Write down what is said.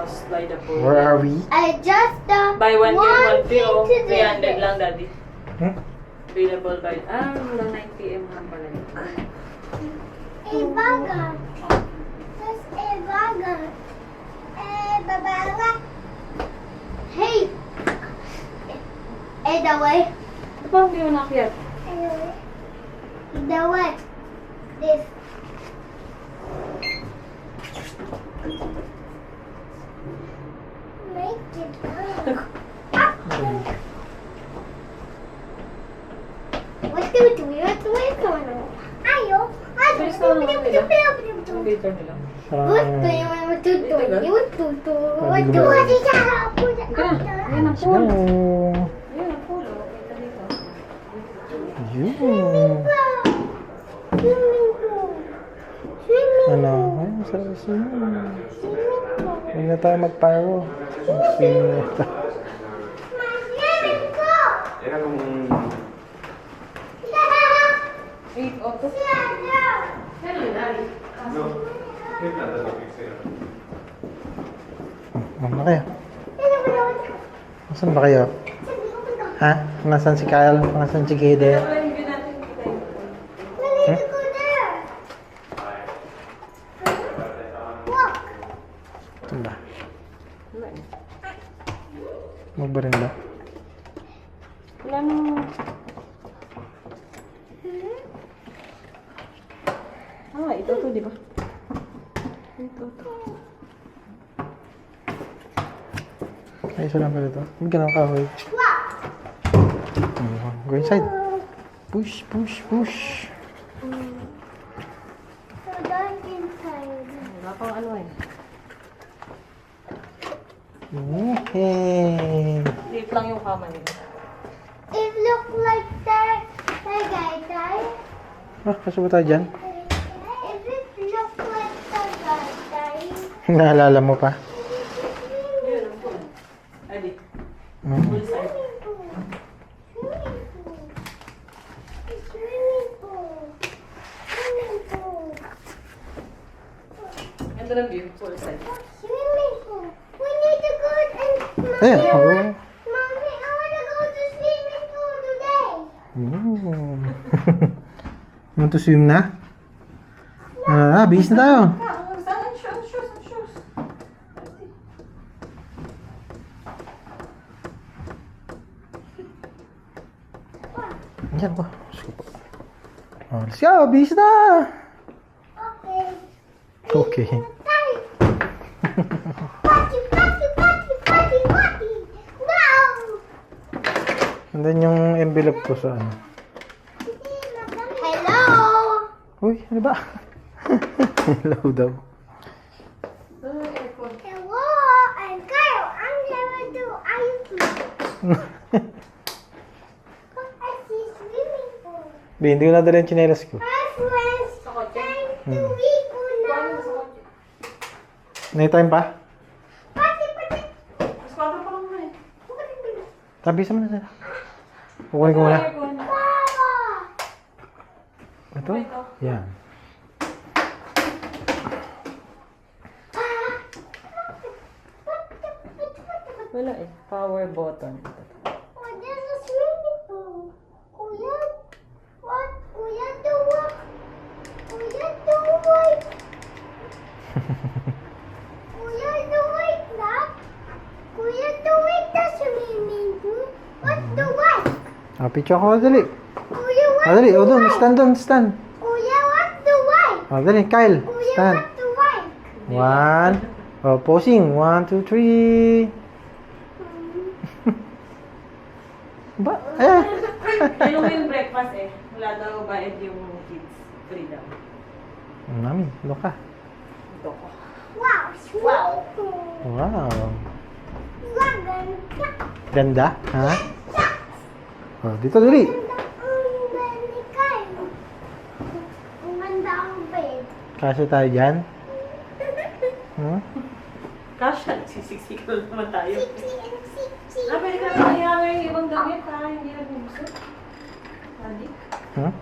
slide the pool. Where are we? I just Buy one get one free o wanted to 300 lang, Daddy. Hmm? Available by... hanggang 9 p.m. lang pala yun. Ibaga. That's Ibaga. Babaga. Hey! The way. Ito pa, hindi mo nakakiyat. The way. This. Make it up. What do we do? What's going on? Ayo. Bilis na naman nila. Ang later nila. What do you want to do? You to do. What do you Ayan ang Let's pool. go. Ayan ang pool. Oh. Kita dito. Yun. Swimming pool. Swimming Ano? pool. Ay, masarap na swimming. Swimming pool. Huwag na tayo mag-pyro. Mag-swimming na ito. Swimming pool. Wait, Otto. Ano na kayo? Nasaan ba kayo? Ha? Nasaan si Kyle? Nasaan si Gede? Hindi natin kita yung pool. We need to go there. Walk. Ito ba? Wala eh. Magbarin ba? Wala nang... ito to, di ba? Ito to. Ay, isa lang pala ito. Hindi ka nang kahoy. Walk. Go inside. Push, push, push. So dark inside. Wala pang ano eh. Hey. Liit lang yung kama nila. It look like that. Guy. Ah, kaso ba tayo dyan? If it look like guy. Naalala mo pa? Yun ang pool. Adi. Hmm. Pool side. Ito na view. Pool side. Swimming pool. We need to go and Ayan. Oh. Mommy, I want to go to swimming pool today. Oh. Want to swim na? Bihis na tayo. Saan shoes? Yan po. Oh, let's go. Bihis na. Okay. Okay. Party. Wow. And then yung envelope ko sa ano. Hello. Uy, ano ba? Hello daw. Hello. I'm Kyle. I'm gonna do ice cream. I see swimming pool. Hindi ko nadala yung tsinelas ko. Hi friends. Time to eat now. May time pa? Party. Mas kwarto pa lang eh. Tabi sa muna sila. Kukunin ko muna. Papa. Ito? Yan. Wala eh. Power button. Oh, there's a swimming pool. Kuya, what? Kuya, do what? Kuya, do what? Kuya, do what na? Kuya, do what the swimming pool? What do what? Picture ko. Dali. Kuya, what Dali. do O doon. what? Stand. Kuya, what do what? Dali. Kyle. Kuya, Stand. what do what? One. Posing. 1, 2, 3. Ba? Yung yung breakfast eh. Wala daw bayad yung kids. Free daw. Mami, ano ka? Ito ko. Wow, swimming pool. Wow. Ganda. Ganda? Ha? Dito dali. Ang ganda kayo. Ang ganda ang bed. Kasi tayo dyan. Hmm? Kasha, sisisikal naman tayo. Sixty. Pwede ka na yung ibang damit ha, hindi na bubusot. Adi. Hmm?